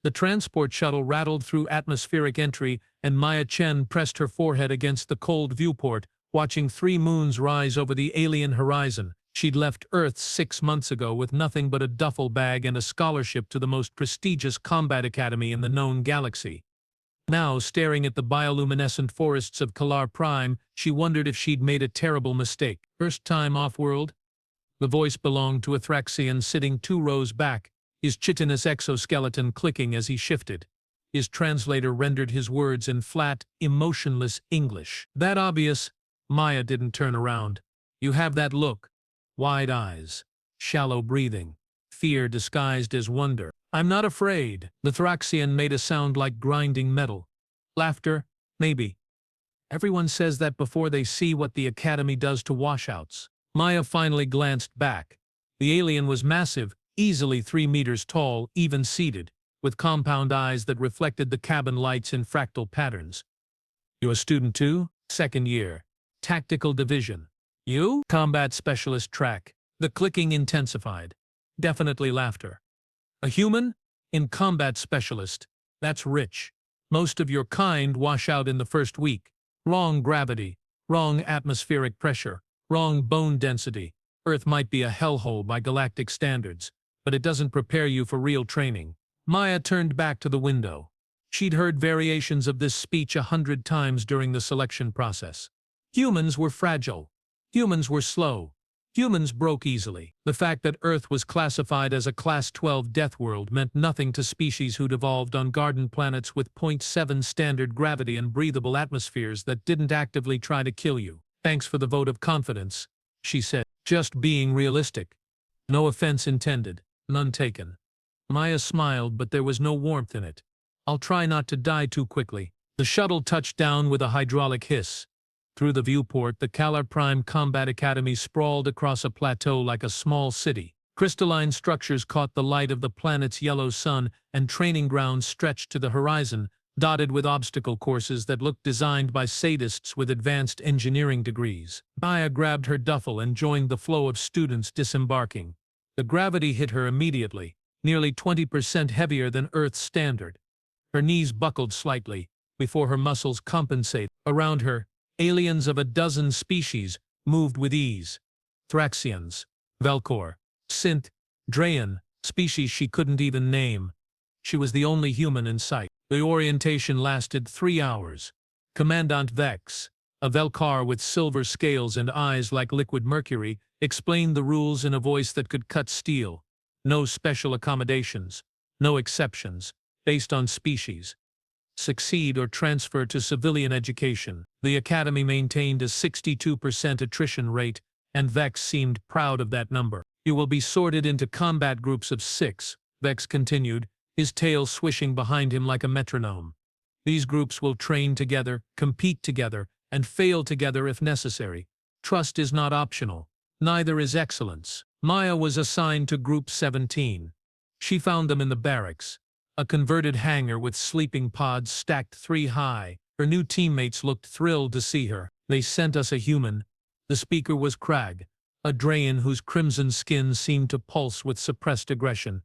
The transport shuttle rattled through atmospheric entry, and Maya Chen pressed her forehead against the cold viewport, watching 3 moons rise over the alien horizon. She'd left Earth 6 months ago with nothing but a duffel bag and a scholarship to the most prestigious combat academy in the known galaxy. Now, staring at the bioluminescent forests of Kalar Prime, she wondered if she'd made a terrible mistake. First time off-world? The voice belonged to a Thraxian sitting 2 rows back, his chitinous exoskeleton clicking as he shifted. His translator rendered his words in flat, emotionless English. That obvious? Maya didn't turn around. You have that look. Wide eyes. Shallow breathing. Fear disguised as wonder. I'm not afraid. The Thraxian made a sound like grinding metal. Laughter? Maybe. Everyone says that before they see what the Academy does to washouts. Maya finally glanced back. The alien was massive, easily 3 meters tall, even-seated, with compound eyes that reflected the cabin lights in fractal patterns. You a student too? 2nd year. Tactical Division. You? Combat Specialist Track. The clicking intensified. Definitely laughter. A human? In Combat Specialist. That's rich. Most of your kind wash out in the first week. Wrong gravity. Wrong atmospheric pressure. Wrong bone density. Earth might be a hellhole by galactic standards, but it doesn't prepare you for real training. Maya turned back to the window. She'd heard variations of this speech 100 times during the selection process. Humans were fragile. Humans were slow. Humans broke easily. The fact that Earth was classified as a Class 12 Deathworld meant nothing to species who'd evolved on garden planets with 0.7 standard gravity and breathable atmospheres that didn't actively try to kill you. Thanks for the vote of confidence, she said. Just being realistic. No offense intended. None taken. Maya smiled, but there was no warmth in it. I'll try not to die too quickly. The shuttle touched down with a hydraulic hiss. Through the viewport, the Kalar Prime Combat Academy sprawled across a plateau like a small city. Crystalline structures caught the light of the planet's yellow sun, and training grounds stretched to the horizon, dotted with obstacle courses that looked designed by sadists with advanced engineering degrees. Maya grabbed her duffel and joined the flow of students disembarking. The gravity hit her immediately, nearly 20% heavier than Earth's standard. Her knees buckled slightly, before her muscles compensated. Around her, aliens of a dozen species moved with ease. Thraxians, Velcor, Synth, Drayan, species she couldn't even name. She was the only human in sight. The orientation lasted 3 hours. Commandant Vex, a Velcar with silver scales and eyes like liquid mercury, explained the rules in a voice that could cut steel. No special accommodations, no exceptions, based on species. Succeed or transfer to civilian education. The Academy maintained a 62% attrition rate, and Vex seemed proud of that number. You will be sorted into combat groups of 6, Vex continued, his tail swishing behind him like a metronome. These groups will train together, compete together, and fail together if necessary. Trust is not optional. Neither is excellence. Maya was assigned to Group 17. She found them in the barracks, a converted hangar with sleeping pods stacked 3 high. Her new teammates looked thrilled to see her. They sent us a human. The speaker was Crag, a Drayan whose crimson skin seemed to pulse with suppressed aggression.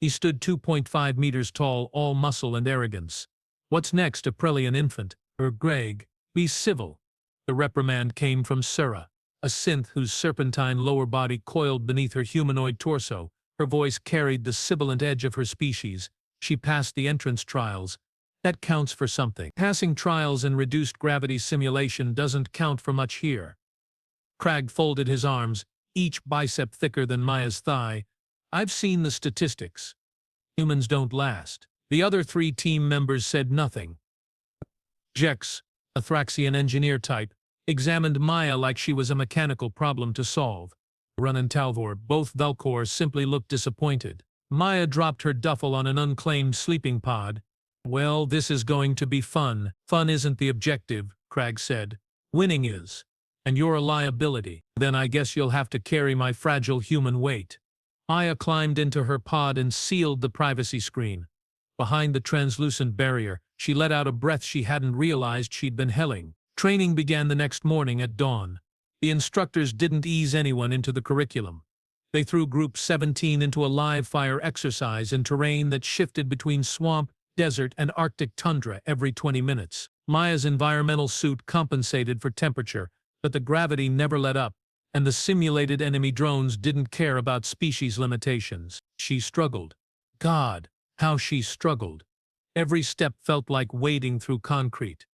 He stood 2.5 meters tall, all muscle and arrogance. What's next, a Prelian infant? Greg, be civil. The reprimand came from Sura, a synth whose serpentine lower body coiled beneath her humanoid torso. Her voice carried the sibilant edge of her species. She passed the entrance trials. That counts for something. Passing trials in reduced gravity simulation doesn't count for much here. Crag folded his arms, each bicep thicker than Maya's thigh. I've seen the statistics. Humans don't last. The other 3 team members said nothing. Jex, a Thraxian engineer type, examined Maya like she was a mechanical problem to solve. Run and Talvor, both Velcor, simply looked disappointed. Maya dropped her duffel on an unclaimed sleeping pod. Well, this is going to be fun. Fun isn't the objective, Crag said. Winning is. And you're a liability. Then I guess you'll have to carry my fragile human weight. Maya climbed into her pod and sealed the privacy screen. Behind the translucent barrier, she let out a breath she hadn't realized she'd been helling. Training began the next morning at dawn. The instructors didn't ease anyone into the curriculum. They threw Group 17 into a live fire exercise in terrain that shifted between swamp, desert, and Arctic tundra every 20 minutes. Maya's environmental suit compensated for temperature, but the gravity never let up, and the simulated enemy drones didn't care about species limitations. She struggled. God, how she struggled. Every step felt like wading through concrete.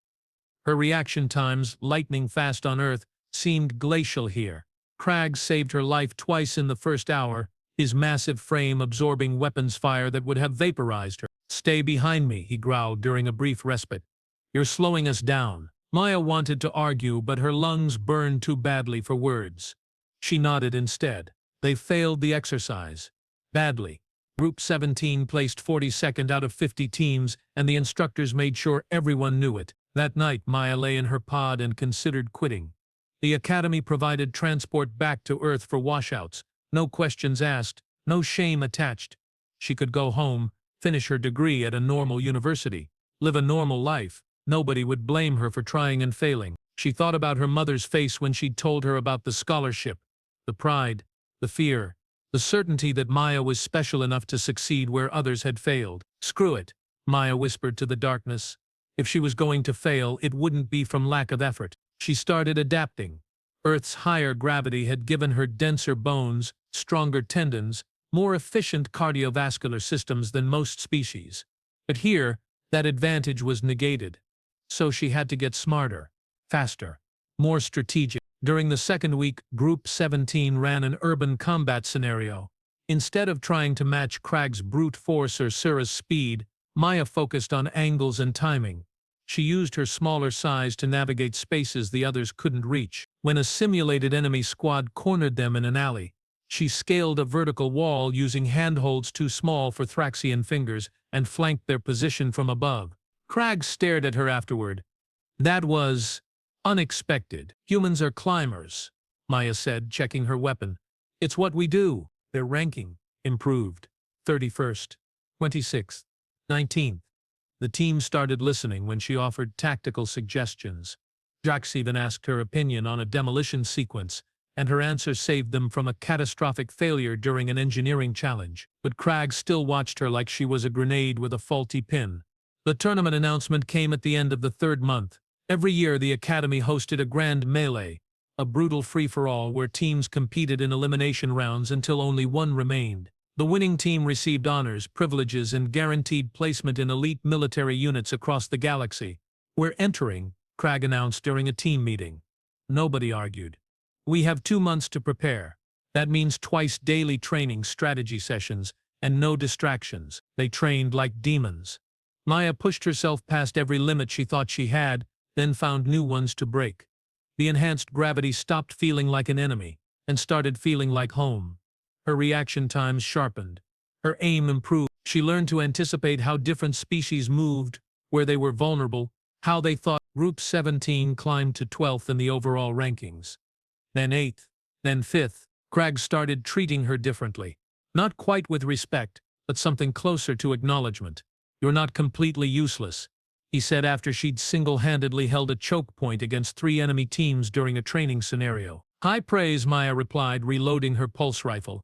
Her reaction times, lightning fast on Earth, seemed glacial here. Cragg saved her life twice in the first hour, his massive frame absorbing weapons fire that would have vaporized her. "Stay behind me," he growled during a brief respite. "You're slowing us down." Maya wanted to argue, but her lungs burned too badly for words. She nodded instead. They failed the exercise. Badly. Group 17 placed 42nd out of 50 teams, and the instructors made sure everyone knew it. That night, Maya lay in her pod and considered quitting. The academy provided transport back to Earth for washouts. No questions asked, no shame attached. She could go home, finish her degree at a normal university, live a normal life. Nobody would blame her for trying and failing. She thought about her mother's face when she'd told her about the scholarship, the pride, the fear, the certainty that Maya was special enough to succeed where others had failed. "Screw it," Maya whispered to the darkness. If she was going to fail, it wouldn't be from lack of effort. She started adapting. Earth's higher gravity had given her denser bones, stronger tendons, more efficient cardiovascular systems than most species. But here, that advantage was negated. So she had to get smarter, faster, more strategic. During the second week, Group 17 ran an urban combat scenario. Instead of trying to match Cragg's brute force or Sura's speed, Maya focused on angles and timing. She used her smaller size to navigate spaces the others couldn't reach. When a simulated enemy squad cornered them in an alley, she scaled a vertical wall using handholds too small for Thraxian fingers and flanked their position from above. Cragg stared at her afterward. "That was unexpected." "Humans are climbers," Maya said, checking her weapon. "It's what we do." Their ranking improved. 31st, 26th, 19th. The team started listening when she offered tactical suggestions. Drax even asked her opinion on a demolition sequence, and her answer saved them from a catastrophic failure during an engineering challenge. But Cragg still watched her like she was a grenade with a faulty pin. The tournament announcement came at the end of the third month. Every year the Academy hosted a grand melee, a brutal free-for-all where teams competed in elimination rounds until only one remained. The winning team received honors, privileges, and guaranteed placement in elite military units across the galaxy. "We're entering," Cragg announced during a team meeting. Nobody argued. "We have 2 months to prepare. That means twice daily training strategy sessions, and no distractions." They trained like demons. Maya pushed herself past every limit she thought she had, then found new ones to break. The enhanced gravity stopped feeling like an enemy, and started feeling like home. Her reaction times sharpened. Her aim improved. She learned to anticipate how different species moved, where they were vulnerable, how they thought. Group 17 climbed to 12th in the overall rankings. Then 8th, then 5th. Cragg started treating her differently. Not quite with respect, but something closer to acknowledgement. "You're not completely useless," he said after she'd single-handedly held a choke point against 3 enemy teams during a training scenario. "High praise," Maya replied, reloading her pulse rifle.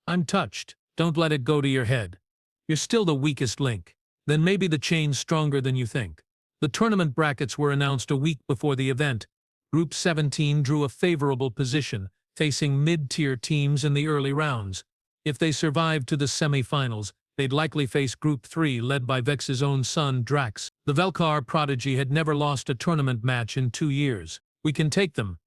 "I'm touched. Don't let it go to your head. You're still the weakest link. Then maybe the chain's stronger than you think." The tournament brackets were announced a week before the event. Group 17 drew a favorable position, facing mid-tier teams in the early rounds. If they survived to the semi-finals, they'd likely face Group 3 led by Vex's own son, Drax. The Velkar prodigy had never lost a tournament match in 2 years. "We can take them,"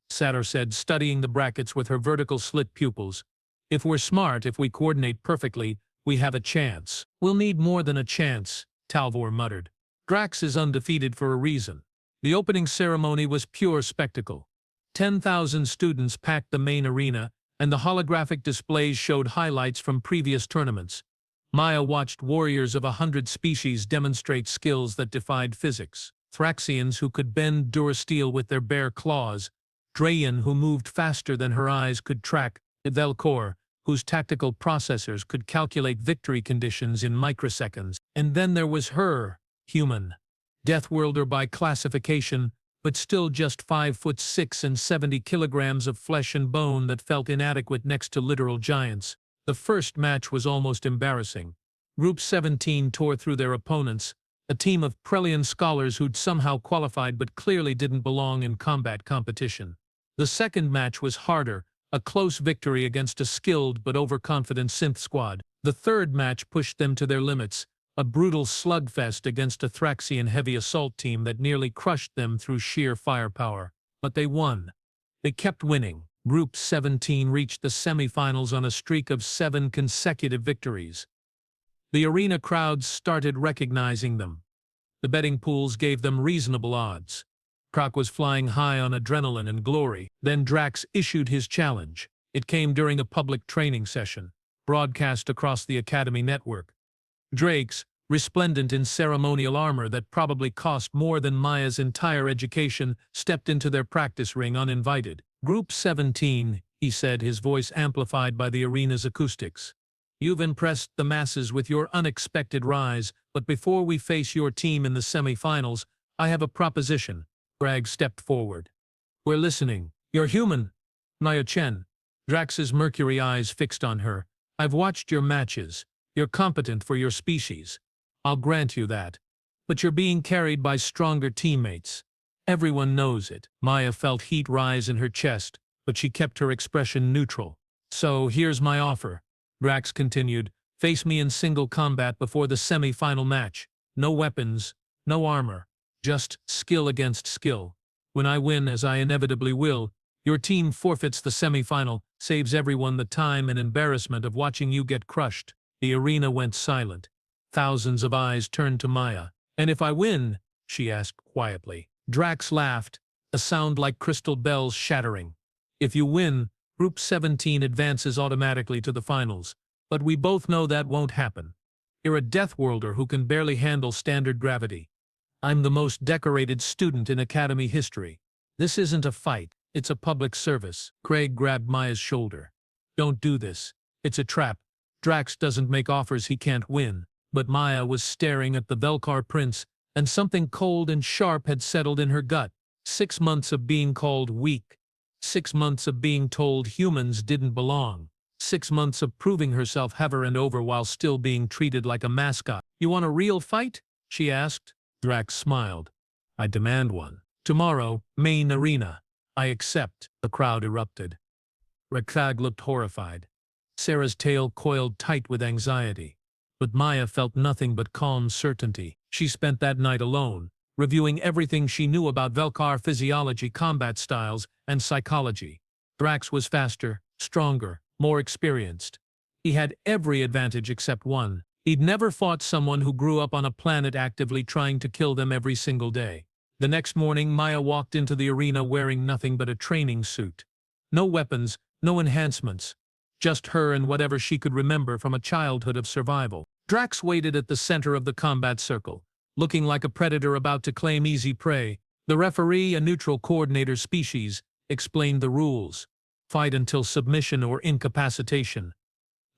Sator said, studying the brackets with her vertical slit pupils. "If we're smart, if we coordinate perfectly, we have a chance." "We'll need more than a chance," Talvor muttered. "Drax is undefeated for a reason." The opening ceremony was pure spectacle. 10,000 students packed the main arena, and the holographic displays showed highlights from previous tournaments. Maya watched warriors of 100 species demonstrate skills that defied physics. Thraxians who could bend durasteel with their bare claws, Drayan who moved faster than her eyes could track, Velkor, whose tactical processors could calculate victory conditions in microseconds. And then there was her, human. Deathworlder by classification, but still just 5'6" and 70 kilograms of flesh and bone that felt inadequate next to literal giants. The first match was almost embarrassing. Group 17 tore through their opponents, a team of Prelian scholars who'd somehow qualified but clearly didn't belong in combat competition. The second match was harder, a close victory against a skilled but overconfident synth squad. The third match pushed them to their limits, a brutal slugfest against a Thraxian heavy assault team that nearly crushed them through sheer firepower. But they won. They kept winning. Group 17 reached the semifinals on a streak of 7 consecutive victories. The arena crowds started recognizing them. The betting pools gave them reasonable odds. Croc was flying high on adrenaline and glory. Then Drax issued his challenge. It came during a public training session, broadcast across the Academy network. Drax, resplendent in ceremonial armor that probably cost more than Maya's entire education, stepped into their practice ring uninvited. "Group 17, he said, his voice amplified by the arena's acoustics. "You've impressed the masses with your unexpected rise, but before we face your team in the semi-finals, I have a proposition." Greg stepped forward. "We're listening." "You're human." Maya Chen. Drax's mercury eyes fixed on her. "I've watched your matches. You're competent for your species. I'll grant you that. But you're being carried by stronger teammates. Everyone knows it." Maya felt heat rise in her chest, but she kept her expression neutral. "So here's my offer," Drax continued. "Face me in single combat before the semi-final match. No weapons, no armor. Just skill against skill. When I win, as I inevitably will, your team forfeits the semi-final, saves everyone the time and embarrassment of watching you get crushed." The arena went silent. Thousands of eyes turned to Maya. "And if I win?" she asked quietly. Drax laughed, a sound like crystal bells shattering. "If you win, Group 17 advances automatically to the finals. But we both know that won't happen. You're a Deathworlder who can barely handle standard gravity. I'm the most decorated student in Academy history. This isn't a fight, it's a public service." Craig grabbed Maya's shoulder. "Don't do this. It's a trap. Drax doesn't make offers he can't win." But Maya was staring at the Velkar prince, and something cold and sharp had settled in her gut. 6 months of being called weak. 6 months of being told humans didn't belong. 6 months of proving herself over and over while still being treated like a mascot. "You want a real fight?" she asked. Drax smiled. "I demand one. Tomorrow, main arena. I accept." The crowd erupted. Rakag looked horrified. Sarah's tail coiled tight with anxiety. But Maya felt nothing but calm certainty. She spent that night alone, reviewing everything she knew about Velkar physiology, combat styles, and psychology. Drax was faster, stronger, more experienced. He had every advantage except one. He'd never fought someone who grew up on a planet actively trying to kill them every single day. The next morning, Maya walked into the arena wearing nothing but a training suit. No weapons, no enhancements. Just her and whatever she could remember from a childhood of survival. Drax waited at the center of the combat circle, looking like a predator about to claim easy prey. The referee, a neutral coordinator species, explained the rules. Fight until submission or incapacitation.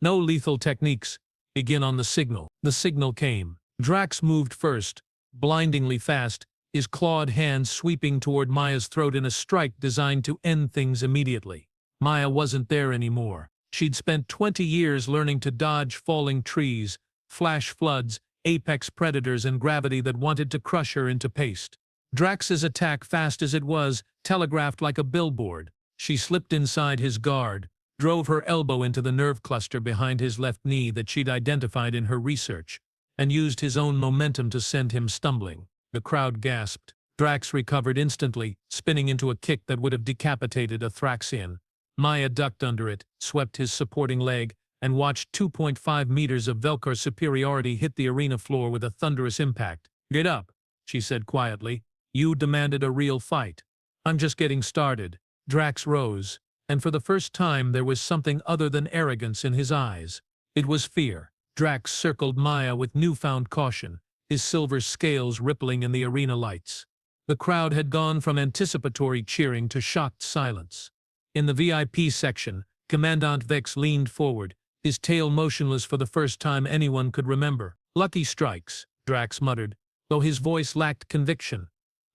No lethal techniques. Begin on the signal. The signal came. Drax moved first, blindingly fast, his clawed hands sweeping toward Maya's throat in a strike designed to end things immediately. Maya wasn't there anymore. She'd spent 20 years learning to dodge falling trees, flash floods, apex predators, and gravity that wanted to crush her into paste. Drax's attack, fast as it was, telegraphed like a billboard. She slipped inside his guard, drove her elbow into the nerve cluster behind his left knee that she'd identified in her research, and used his own momentum to send him stumbling. The crowd gasped. Drax recovered instantly, spinning into a kick that would have decapitated a Thraxian. Maya ducked under it, swept his supporting leg, and watched 2.5 meters of Velkar superiority hit the arena floor with a thunderous impact. "Get up," she said quietly. "You demanded a real fight. I'm just getting started." Drax rose, and for the first time there was something other than arrogance in his eyes. It was fear. Drax circled Maya with newfound caution, his silver scales rippling in the arena lights. The crowd had gone from anticipatory cheering to shocked silence. In the VIP section, Commandant Vex leaned forward, his tail motionless for the first time anyone could remember. "Lucky strikes," Drax muttered, though his voice lacked conviction.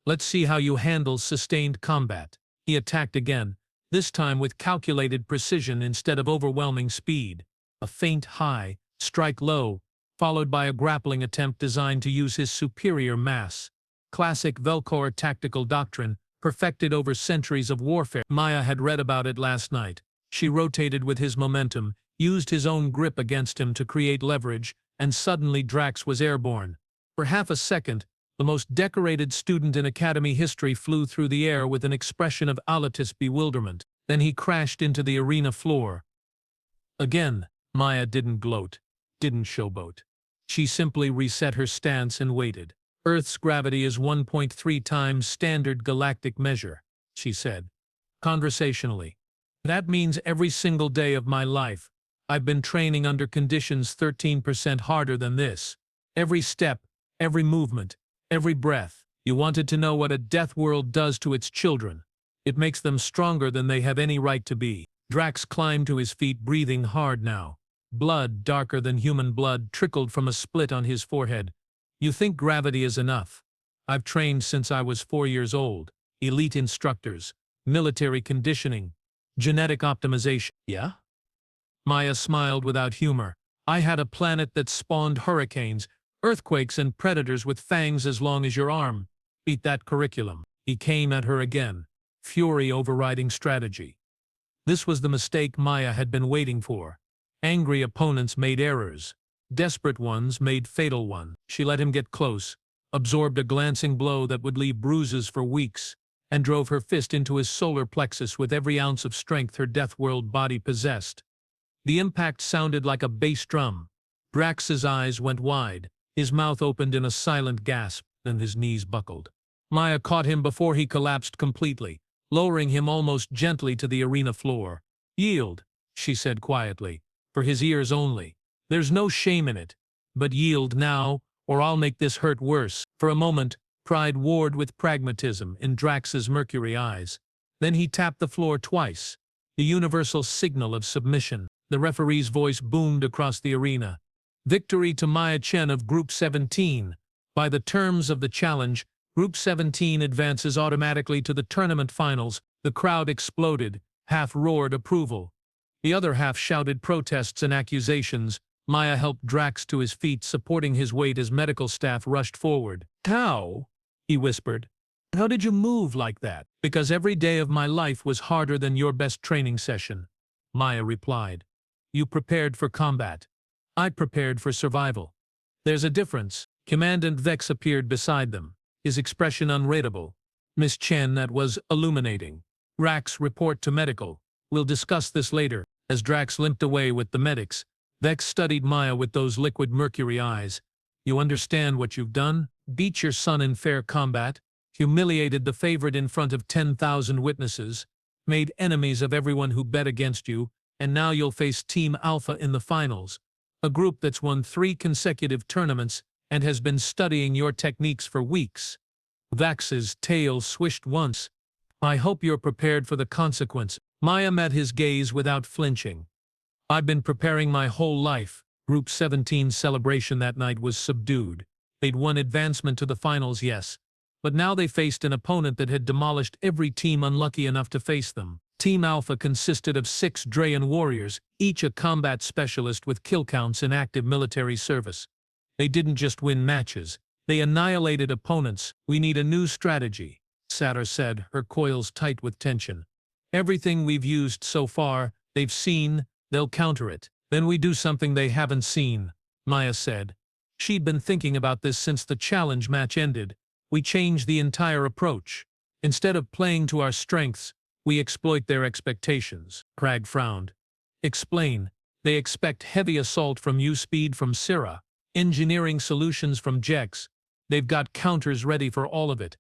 Let's see how you handle sustained combat. He attacked again, this time with calculated precision instead of overwhelming speed. A feint high, strike low, followed by a grappling attempt designed to use his superior mass. Classic Velcor tactical doctrine, perfected over centuries of warfare. Maya had read about it last night. She rotated with his momentum, used his own grip against him to create leverage, and suddenly Drax was airborne. For half a second, the most decorated student in Academy history flew through the air with an expression of alatus bewilderment. Then he crashed into the arena floor. Again, Maya didn't gloat, didn't showboat. She simply reset her stance and waited. Earth's gravity is 1.3 times standard galactic measure, she said, conversationally. That means every single day of my life, I've been training under conditions 13% harder than this. Every step, every movement, every breath. You wanted to know what a Deathworld does to its children. It makes them stronger than they have any right to be. Drax climbed to his feet, breathing hard now. Blood, darker than human blood, trickled from a split on his forehead. You think gravity is enough? I've trained since I was 4 years old. Elite instructors, military conditioning, genetic optimization. Yeah? Maya smiled without humor. I had a planet that spawned hurricanes, earthquakes, and predators with fangs as long as your arm. Beat that curriculum. He came at her again, fury overriding strategy. This was the mistake Maya had been waiting for. Angry opponents made errors. Desperate ones made fatal ones. She let him get close, absorbed a glancing blow that would leave bruises for weeks, and drove her fist into his solar plexus with every ounce of strength her Deathworld body possessed. The impact sounded like a bass drum. Drax's eyes went wide, his mouth opened in a silent gasp, and his knees buckled. Maya caught him before he collapsed completely, lowering him almost gently to the arena floor. Yield, she said quietly, for his ears only. There's no shame in it. But yield now, or I'll make this hurt worse. For a moment, pride warred with pragmatism in Drax's mercury eyes. Then he tapped the floor twice, the universal signal of submission. The referee's voice boomed across the arena. Victory to Maya Chen of Group 17. By the terms of the challenge, Group 17 advances automatically to the tournament finals. The crowd exploded, half roared approval. The other half shouted protests and accusations. Maya helped Drax to his feet, supporting his weight as medical staff rushed forward. How? He whispered. How did you move like that? Because every day of my life was harder than your best training session, Maya replied. You prepared for combat. I prepared for survival. There's a difference. Commandant Vex appeared beside them, his expression unreadable. Miss Chen, that was illuminating. Drax, report to medical. We'll discuss this later. As Drax limped away with the medics, Vex studied Maya with those liquid mercury eyes. You understand what you've done? Beat your son in fair combat, humiliated the favorite in front of 10,000 witnesses, made enemies of everyone who bet against you, and now you'll face Team Alpha in the finals, a group that's won 3 consecutive tournaments and has been studying your techniques for weeks. Vex's tail swished once. I hope you're prepared for the consequence. Maya met his gaze without flinching. I've been preparing my whole life. Group 17's celebration that night was subdued. They'd won advancement to the finals, yes, but now they faced an opponent that had demolished every team unlucky enough to face them. Team Alpha consisted of 6 Drayan warriors, each a combat specialist with kill counts in active military service. They didn't just win matches, they annihilated opponents. We need a new strategy, Satter said, her coils tight with tension. Everything we've used so far, they've seen, they'll counter it. Then we do something they haven't seen, Maya said. She'd been thinking about this since the challenge match ended. We change the entire approach. Instead of playing to our strengths, we exploit their expectations. Crag frowned. Explain. They expect heavy assault from you, speed from Syrah, engineering solutions from Jex. They've got counters ready for all of it.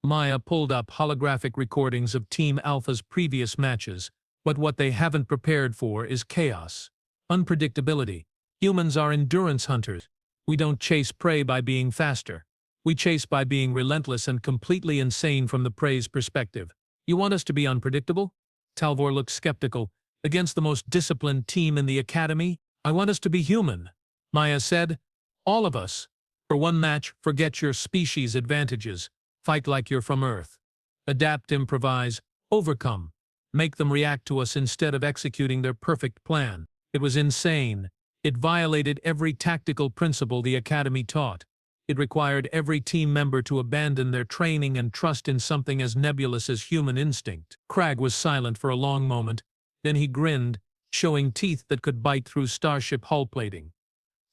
Maya pulled up holographic recordings of Team Alpha's previous matches, but what they haven't prepared for is chaos. Unpredictability. Humans are endurance hunters. We don't chase prey by being faster. We chase by being relentless and completely insane from the prey's perspective. You want us to be unpredictable? Talvor looked skeptical. Against the most disciplined team in the academy? I want us to be human, Maya said. All of us. For one match, forget your species advantages. Fight like you're from Earth. Adapt, improvise, overcome. Make them react to us instead of executing their perfect plan. It was insane. It violated every tactical principle the Academy taught. It required every team member to abandon their training and trust in something as nebulous as human instinct. Crag was silent for a long moment. Then he grinned, showing teeth that could bite through starship hull plating.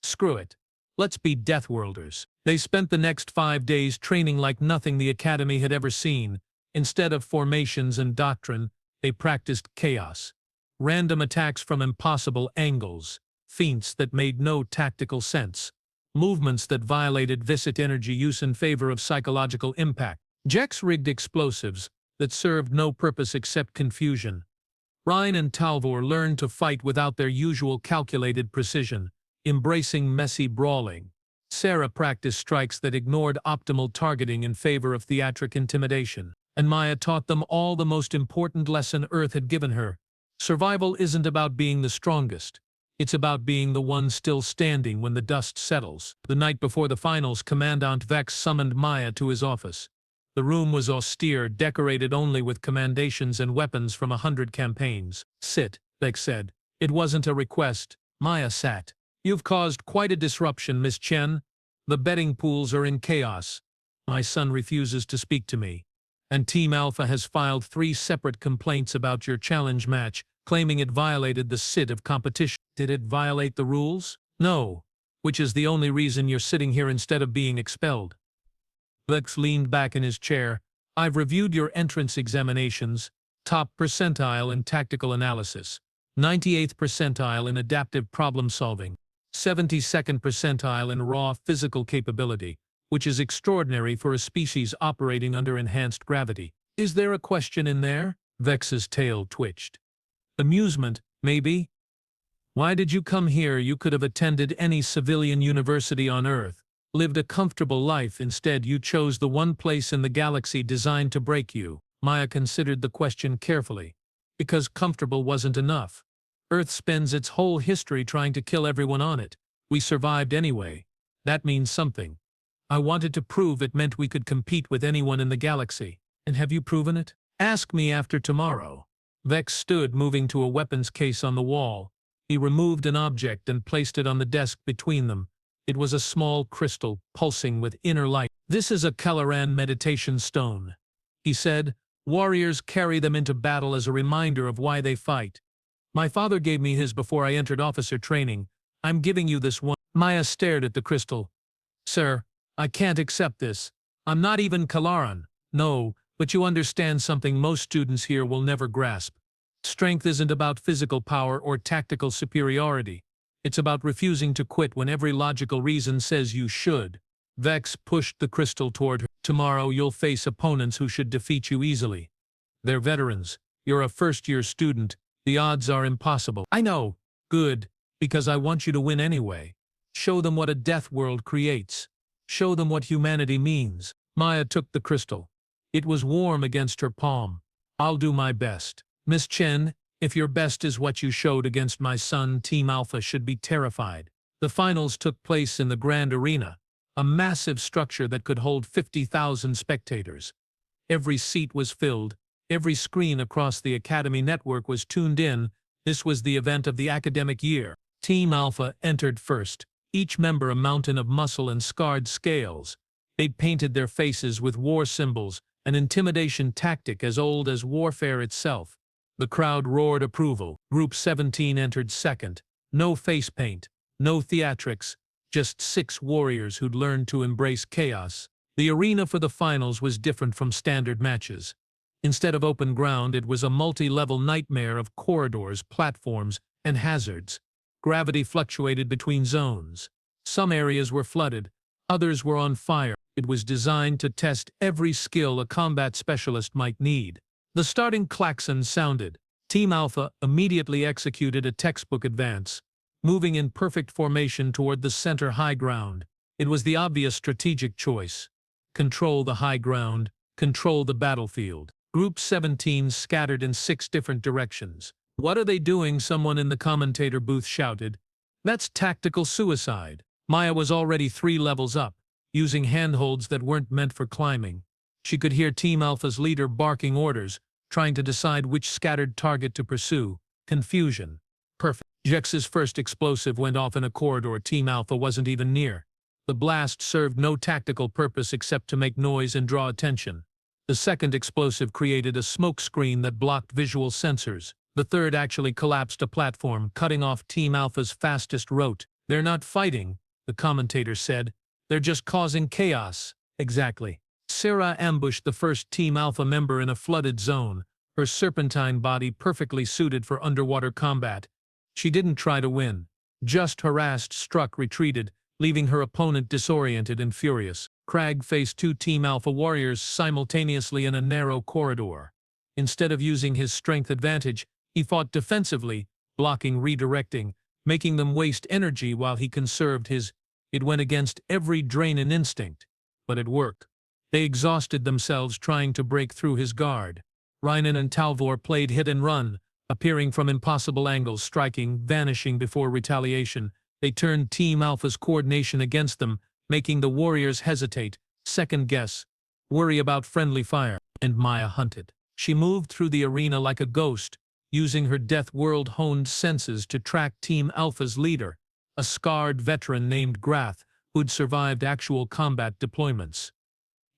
Screw it. Let's be Deathworlders. They spent the next 5 days training like nothing the Academy had ever seen. Instead of formations and doctrine, they practiced chaos. Random attacks from impossible angles, feints that made no tactical sense, movements that violated viscid energy use in favor of psychological impact. Jex rigged explosives that served no purpose except confusion. Ryan and Talvor learned to fight without their usual calculated precision, embracing messy brawling. Sarah practiced strikes that ignored optimal targeting in favor of theatric intimidation. And Maya taught them all the most important lesson Earth had given her. Survival isn't about being the strongest. It's about being the one still standing when the dust settles. The night before the finals, Commandant Vex summoned Maya to his office. The room was austere, decorated only with commendations and weapons from 100 campaigns. Sit, Vex said. It wasn't a request. Maya sat. You've caused quite a disruption, Miss Chen. The betting pools are in chaos. My son refuses to speak to me. And Team Alpha has filed 3 separate complaints about your challenge match, claiming it violated the SID of competition. Did it violate the rules? No. Which is the only reason you're sitting here instead of being expelled. Vex leaned back in his chair. I've reviewed your entrance examinations. Top percentile in tactical analysis. 98th percentile in adaptive problem solving. 72nd percentile in raw physical capability, which is extraordinary for a species operating under enhanced gravity. Is there a question in there? Vex's tail twitched. Amusement, maybe? Why did you come here? You could have attended any civilian university on Earth, lived a comfortable life. Instead, you chose the one place in the galaxy designed to break you. Maya considered the question carefully. Because comfortable wasn't enough. Earth spends its whole history trying to kill everyone on it. We survived anyway. That means something. I wanted to prove it meant we could compete with anyone in the galaxy. And have you proven it? Ask me after tomorrow. Vex stood, moving to a weapons case on the wall. He removed an object and placed it on the desk between them. It was a small crystal, pulsing with inner light. This is a Caloran meditation stone, he said. Warriors carry them into battle as a reminder of why they fight. My father gave me his before I entered officer training. I'm giving you this one. Maya stared at the crystal. Sir, I can't accept this. I'm not even Calaran. No, but you understand something most students here will never grasp. Strength isn't about physical power or tactical superiority. It's about refusing to quit when every logical reason says you should. Vex pushed the crystal toward her. Tomorrow you'll face opponents who should defeat you easily. They're veterans. You're a first-year student. The odds are impossible. I know. Good. Because I want you to win anyway. Show them what a death world creates. Show them what humanity means. Maya took the crystal. It was warm against her palm. I'll do my best. Miss Chen, if your best is what you showed against my son, Team Alpha should be terrified. The finals took place in the Grand Arena, a massive structure that could hold 50,000 spectators. Every seat was filled. Every screen across the Academy network was tuned in. This was the event of the academic year. Team Alpha entered first, each member a mountain of muscle and scarred scales. They'd painted their faces with war symbols, an intimidation tactic as old as warfare itself. The crowd roared approval. Group 17 entered second. No face paint, no theatrics, just 6 warriors who'd learned to embrace chaos. The arena for the finals was different from standard matches. Instead of open ground, it was a multi-level nightmare of corridors, platforms, and hazards. Gravity fluctuated between zones. Some areas were flooded, others were on fire. It was designed to test every skill a combat specialist might need. The starting klaxon sounded. Team Alpha immediately executed a textbook advance, moving in perfect formation toward the center high ground. It was the obvious strategic choice. Control the high ground, control the battlefield. Group 17 scattered in 6 different directions. What are they doing? Someone in the commentator booth shouted. That's tactical suicide. Maya was already 3 levels up, using handholds that weren't meant for climbing. She could hear Team Alpha's leader barking orders, trying to decide which scattered target to pursue. Confusion. Perfect. Jex's first explosive went off in a corridor Team Alpha wasn't even near. The blast served no tactical purpose except to make noise and draw attention. The second explosive created a smoke screen that blocked visual sensors. The third actually collapsed a platform, cutting off Team Alpha's fastest route. "They're not fighting," the commentator said. "They're just causing chaos." Exactly. Sarah ambushed the first Team Alpha member in a flooded zone, her serpentine body perfectly suited for underwater combat. She didn't try to win. Just harassed, struck, retreated, leaving her opponent disoriented and furious. Crag faced two Team Alpha warriors simultaneously in a narrow corridor. Instead of using his strength advantage, he fought defensively, blocking, redirecting, making them waste energy while he conserved his. It went against every Draenin instinct, but it worked. They exhausted themselves trying to break through his guard. Reinen and Talvor played hit and run, appearing from impossible angles, striking, vanishing before retaliation. They turned Team Alpha's coordination against them, making the warriors hesitate, second-guess, worry about friendly fire. And Maya hunted. She moved through the arena like a ghost, using her Deathworld-honed senses to track Team Alpha's leader, a scarred veteran named Grath, who'd survived actual combat deployments.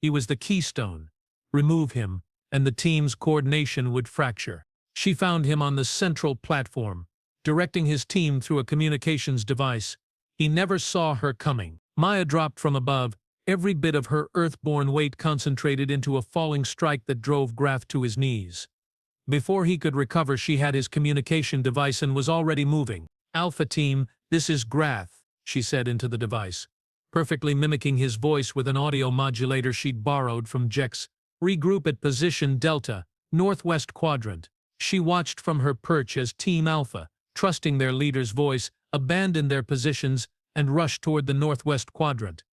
He was the keystone. Remove him, and the team's coordination would fracture. She found him on the central platform, directing his team through a communications device. He never saw her coming. Maya dropped from above, every bit of her earthborn weight concentrated into a falling strike that drove Grath to his knees. Before he could recover, she had his communication device and was already moving. "Alpha Team, this is Grath," she said into the device, perfectly mimicking his voice with an audio modulator she'd borrowed from Jex. "Regroup at position Delta, northwest quadrant." She watched from her perch as Team Alpha, trusting their leader's voice, abandoned their positions and rushed toward the northwest quadrant,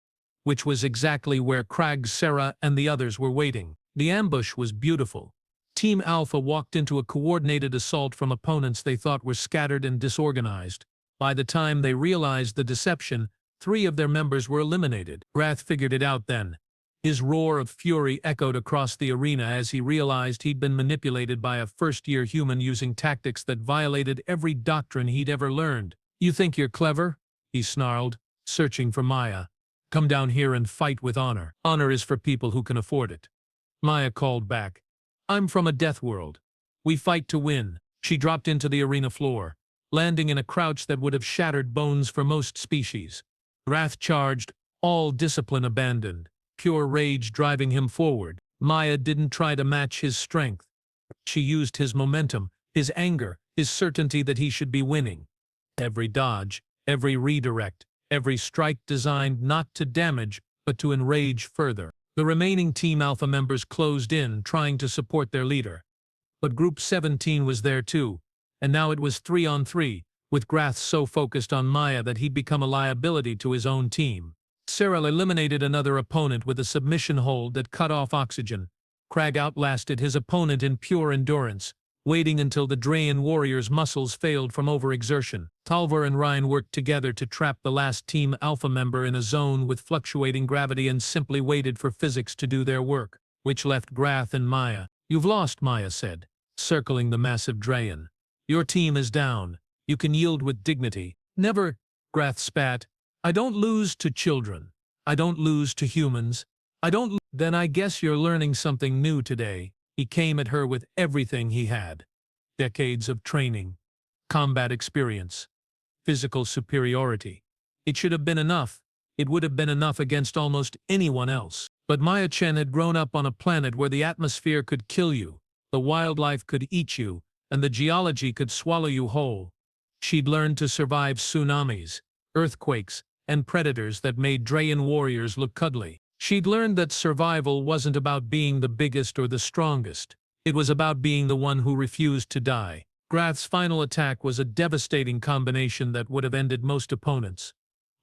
which was exactly where Crag, Sarah, and the others were waiting. The ambush was beautiful. Team Alpha walked into a coordinated assault from opponents they thought were scattered and disorganized. By the time they realized the deception, 3 of their members were eliminated. Grath figured it out then. His roar of fury echoed across the arena as he realized he'd been manipulated by a first-year human using tactics that violated every doctrine he'd ever learned. "You think you're clever?" he snarled, searching for Maya. "Come down here and fight with honor. Honor is for people who can afford it." Maya called back. "I'm from a death world. We fight to win." She dropped into the arena floor, landing in a crouch that would have shattered bones for most species. Wrath charged, all discipline abandoned, pure rage driving him forward. Maya didn't try to match his strength. She used his momentum, his anger, his certainty that he should be winning. Every dodge, every redirect, every strike designed not to damage, but to enrage further. The remaining Team Alpha members closed in, trying to support their leader. But Group 17 was there too, and now it was 3-on-3, with Grath so focused on Maya that he'd become a liability to his own team. Sarah eliminated another opponent with a submission hold that cut off oxygen. Crag outlasted his opponent in pure endurance, waiting until the Draenin warrior's muscles failed from overexertion. Talvor and Ryan worked together to trap the last Team Alpha member in a zone with fluctuating gravity and simply waited for physics to do their work, which left Grath and Maya. "You've lost," Maya said, circling the massive Draenin. "Your team is down. You can yield with dignity." "Never," Grath spat. "I don't lose to children. I don't lose to humans. I don't Then I guess you're learning something new today." He came at her with everything he had. Decades of training, combat experience, physical superiority. It should have been enough. It would have been enough against almost anyone else. But Maya Chen had grown up on a planet where the atmosphere could kill you, the wildlife could eat you, and the geology could swallow you whole. She'd learned to survive tsunamis, earthquakes, and predators that made Draenin warriors look cuddly. She'd learned that survival wasn't about being the biggest or the strongest. It was about being the one who refused to die. Grath's final attack was a devastating combination that would have ended most opponents.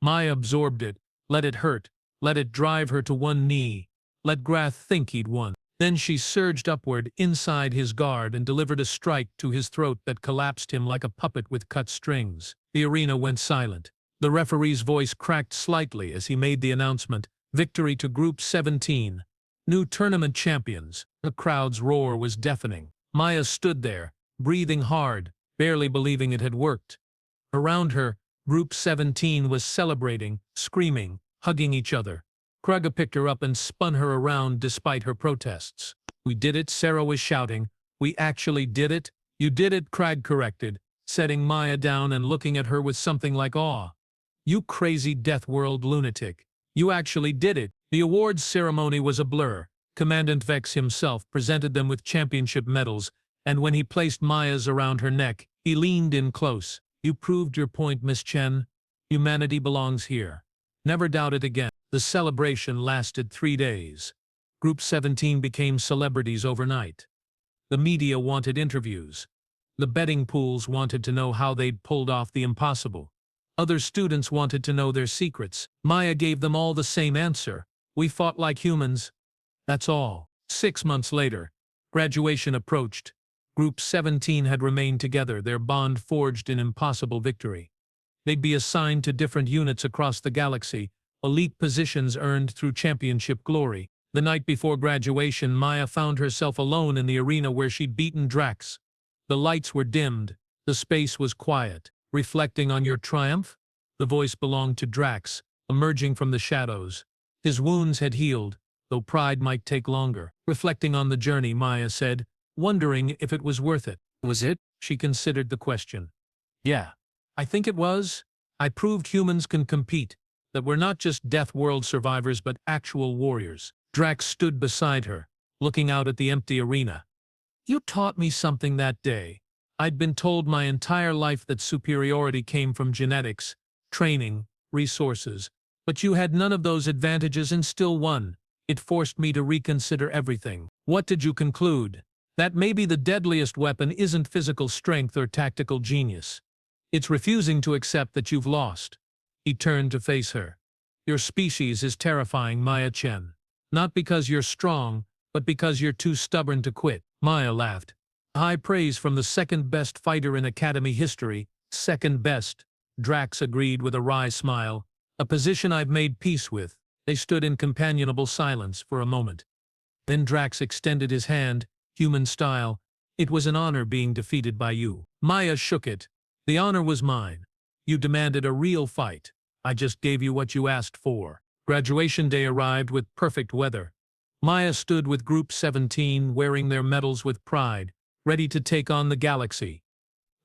Maya absorbed it, let it hurt, let it drive her to one knee, let Grath think he'd won. Then she surged upward inside his guard and delivered a strike to his throat that collapsed him like a puppet with cut strings. The arena went silent. The referee's voice cracked slightly as he made the announcement, "Victory to Group 17. New tournament champions. The crowd's roar was deafening. Maya stood there, breathing hard, barely believing it had worked. Around her, Group 17 was celebrating, screaming, hugging each other. Krug picked her up and spun her around despite her protests. "We did it," Sarah was shouting. "We actually did it." "You did it," Krug corrected, setting Maya down and looking at her with something like awe. "You crazy Deathworld lunatic. You actually did it." The awards ceremony was a blur. Commandant Vex himself presented them with championship medals, and when he placed Maya's around her neck, he leaned in close. "You proved your point, Miss Chen. Humanity belongs here. Never doubt it again." The celebration lasted 3 days. Group 17 became celebrities overnight. The media wanted interviews. The betting pools wanted to know how they'd pulled off the impossible. Other students wanted to know their secrets. Maya gave them all the same answer. "We fought like humans. That's all." 6 months later, graduation approached. Group 17 had remained together, their bond forged in impossible victory. They'd be assigned to different units across the galaxy, elite positions earned through championship glory. The night before graduation, Maya found herself alone in the arena where she'd beaten Drax. The lights were dimmed. The space was quiet. "Reflecting on your triumph?" The voice belonged to Drax, emerging from the shadows. His wounds had healed, though pride might take longer. "Reflecting on the journey," Maya said, wondering if it was worth it. "Was it?" She considered the question. "Yeah, I think it was. I proved humans can compete, that we're not just Deathworld survivors but actual warriors." Drax stood beside her, looking out at the empty arena. "You taught me something that day. I'd been told my entire life that superiority came from genetics, training, resources, but you had none of those advantages and still won. It forced me to reconsider everything." "What did you conclude?" "That maybe the deadliest weapon isn't physical strength or tactical genius. It's refusing to accept that you've lost." He turned to face her. "Your species is terrifying, Maya Chen. Not because you're strong, but because you're too stubborn to quit." Maya laughed. "High praise from the second-best fighter in Academy history." "Second best," Drax agreed with a wry smile. "A position I've made peace with." They stood in companionable silence for a moment. Then Drax extended his hand, human style. "It was an honor being defeated by you." Maya shook it. "The honor was mine. You demanded a real fight. I just gave you what you asked for." Graduation day arrived with perfect weather. Maya stood with Group 17, wearing their medals with pride, ready to take on the galaxy.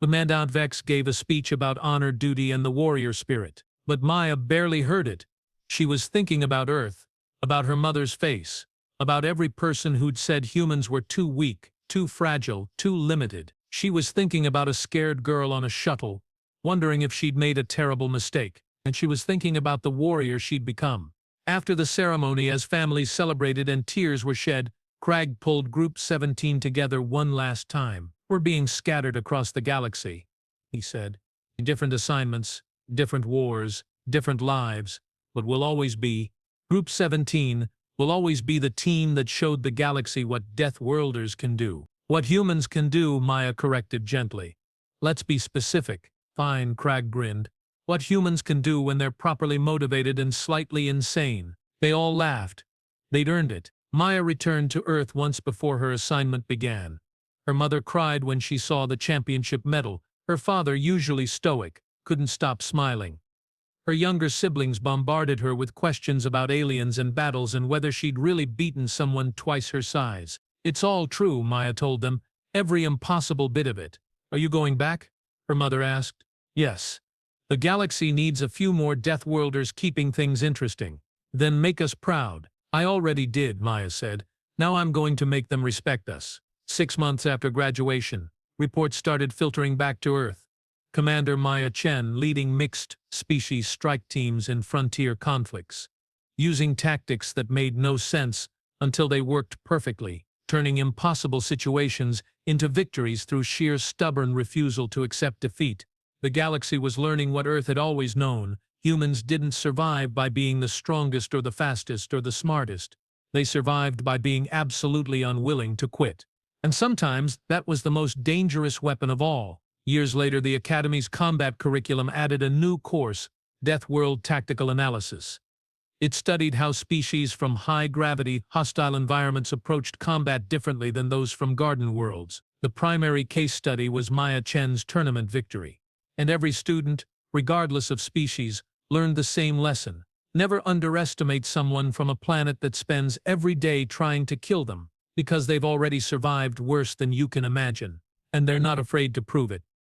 Commandant Vex gave a speech about honor, duty, and the warrior spirit. But Maya barely heard it. She was thinking about Earth, about her mother's face, about every person who'd said humans were too weak, too fragile, too limited. She was thinking about a scared girl on a shuttle, wondering if she'd made a terrible mistake. And she was thinking about the warrior she'd become. After the ceremony, as families celebrated and tears were shed, Krag pulled Group 17 together one last time. "We're being scattered across the galaxy," he said. "Different assignments, different wars, different lives, but we'll always be Group 17 will always be the team that showed the galaxy what Deathworlders can do." "What humans can do," Maya corrected gently. "Let's be specific." "Fine," Krag grinned. "What humans can do when they're properly motivated and slightly insane." They all laughed. They'd earned it. Maya returned to Earth once before her assignment began. Her mother cried when she saw the championship medal. Her father, usually stoic, couldn't stop smiling. Her younger siblings bombarded her with questions about aliens and battles and whether she'd really beaten someone twice her size. "It's all true," Maya told them, "every impossible bit of it." "Are you going back?" her mother asked. "Yes. The galaxy needs a few more Deathworlders keeping things interesting. Then make us proud." "I already did," Maya said. "Now I'm going to make them respect us." 6 months after graduation, reports started filtering back to Earth. Commander Maya Chen leading mixed-species strike teams in frontier conflicts, using tactics that made no sense until they worked perfectly, turning impossible situations into victories through sheer stubborn refusal to accept defeat. The galaxy was learning what Earth had always known: humans didn't survive by being the strongest or the fastest or the smartest. They survived by being absolutely unwilling to quit. And sometimes that was the most dangerous weapon of all. Years later, the Academy's combat curriculum added a new course, Deathworld Tactical Analysis. It studied how species from high-gravity, hostile environments approached combat differently than those from garden worlds. The primary case study was Maya Chen's tournament victory. And every student, regardless of species, learned the same lesson. Never underestimate someone from a planet that spends every day trying to kill them, because they've already survived worse than you can imagine. And they're not afraid to prove it.